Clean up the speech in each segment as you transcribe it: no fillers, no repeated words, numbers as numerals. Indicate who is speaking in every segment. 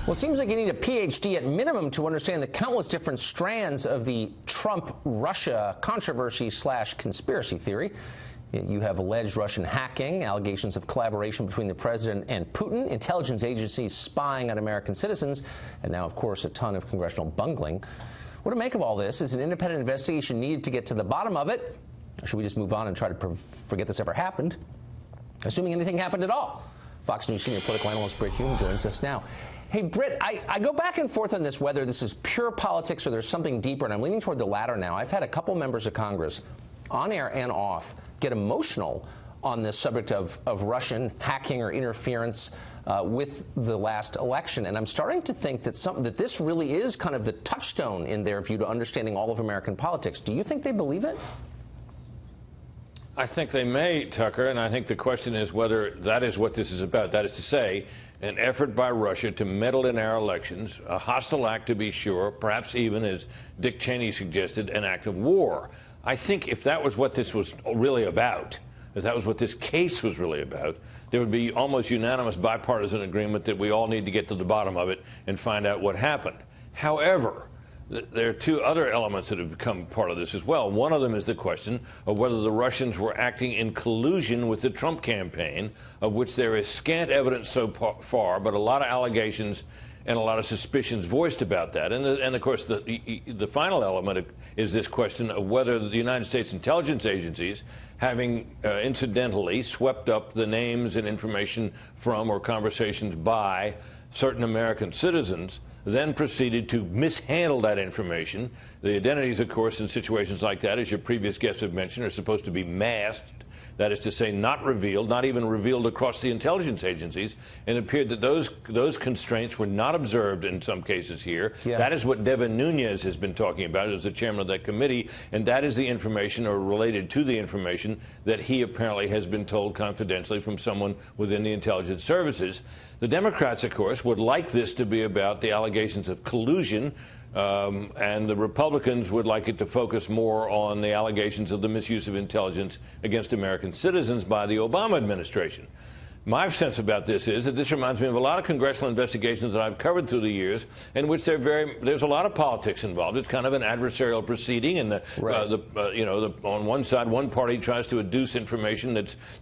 Speaker 1: Well, it seems like you need a PhD at minimum to understand the countless different strands of the Trump-Russia controversy/conspiracy theory. You have alleged Russian hacking, allegations of collaboration between the president and Putin, intelligence agencies spying on American citizens, and now, of course, a ton of congressional bungling. What to make of all this? Is an independent investigation needed to get to the bottom of it? Or should we just move on and try to forget this ever happened? Assuming anything happened at all. Fox News senior political analyst Brit Hume joins us now. Hey, Brit, I go back and forth on this, whether this is pure politics or there's something deeper, and I'm leaning toward the latter now. I've had a couple members of Congress, on air and off, get emotional on this subject of Russian hacking or interference with the last election. And I'm starting to think that this really is kind of the touchstone in their view to understanding all of American politics. Do you think they believe it?
Speaker 2: I think they may, Tucker, and I think the question is whether that is what this is about. That is to say, an effort by Russia to meddle in our elections, a hostile act to be sure, perhaps even, as Dick Cheney suggested, an act of war. I think if that was what this was really about, if that was what this case was really about, there would be almost unanimous bipartisan agreement that we all need to get to the bottom of it and find out what happened. However, there are two other elements that have become part of this as well. One of them is the question of whether the Russians were acting in collusion with the Trump campaign, of which there is scant evidence so far, but a lot of allegations and a lot of suspicions voiced about that. And of course, the final element is this question of whether the United States intelligence agencies, having incidentally swept up the names and information from or conversations by certain American citizens, then proceeded to mishandle that information. The identities, of course, in situations like that, as your previous guests have mentioned, are supposed to be masked. That is to say, not revealed, not even revealed across the intelligence agencies. And it appeared that those constraints were not observed in some cases here. Yeah. That is what Devin Nunes has been talking about as the chairman of that committee, and that is the information, or related to the information, that he apparently has been told confidentially from someone within the intelligence services. The Democrats, of course, would like this to be about the allegations of collusion, and the Republicans would like it to focus more on the allegations of the misuse of intelligence against American citizens by the Obama administration. My sense about this is that this reminds me of a lot of congressional investigations that I've covered through the years, in which there's a lot of politics involved. It's kind of an adversarial proceeding, and on one side, one party tries to adduce information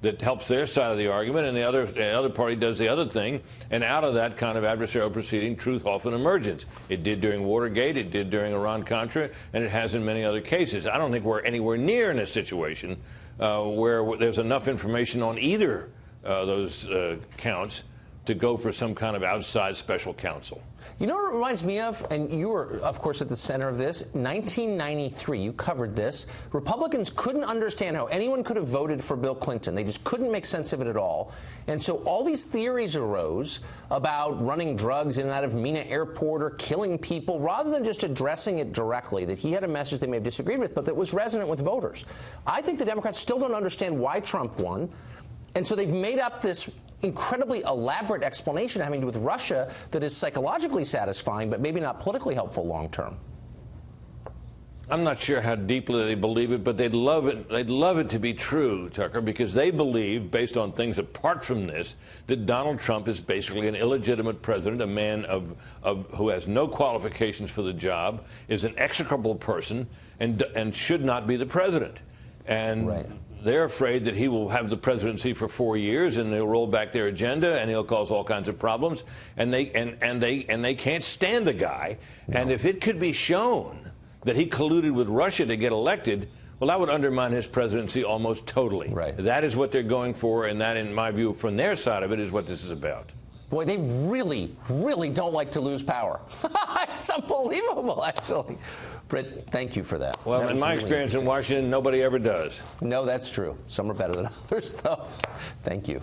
Speaker 2: that helps their side of the argument, and the other party does the other thing, and out of that kind of adversarial proceeding, truth often emerges. It did during Watergate, it did during Iran-Contra, and it has in many other cases. I don't think we're anywhere near in a situation where there's enough information on either those counts to go for some kind of outside special counsel.
Speaker 1: You know what it reminds me of, and you were, of course, at the center of this, 1993, you covered this. Republicans couldn't understand how anyone could have voted for Bill Clinton. They just couldn't make sense of it at all. And so all these theories arose about running drugs in and out of Mina Airport or killing people, rather than just addressing it directly, that he had a message they may have disagreed with, but that was resonant with voters. I think the Democrats still don't understand why Trump won. And so they've made up this incredibly elaborate explanation having to do with Russia that is psychologically satisfying, but maybe not politically helpful long term.
Speaker 2: I'm not sure how deeply they believe it, but they'd love it. They'd love it to be true, Tucker, because they believe, based on things apart from this, that Donald Trump is basically an illegitimate president, a man who has no qualifications for the job, is an execrable person, and should not be the president. And right. They're afraid that he will have the presidency for 4 years, and they'll roll back their agenda, and he'll cause all kinds of problems. And they can't stand the guy. No. And if it could be shown that he colluded with Russia to get elected, well, that would undermine his presidency almost totally. Right. That is what they're going for, and that, in my view, from their side of it, is what this is about.
Speaker 1: Boy, they really, really don't like to lose power. It's unbelievable, actually. Brit, thank you for that.
Speaker 2: Well, in my experience in Washington, nobody ever does.
Speaker 1: No, that's true. Some are better than others, though. Thank you.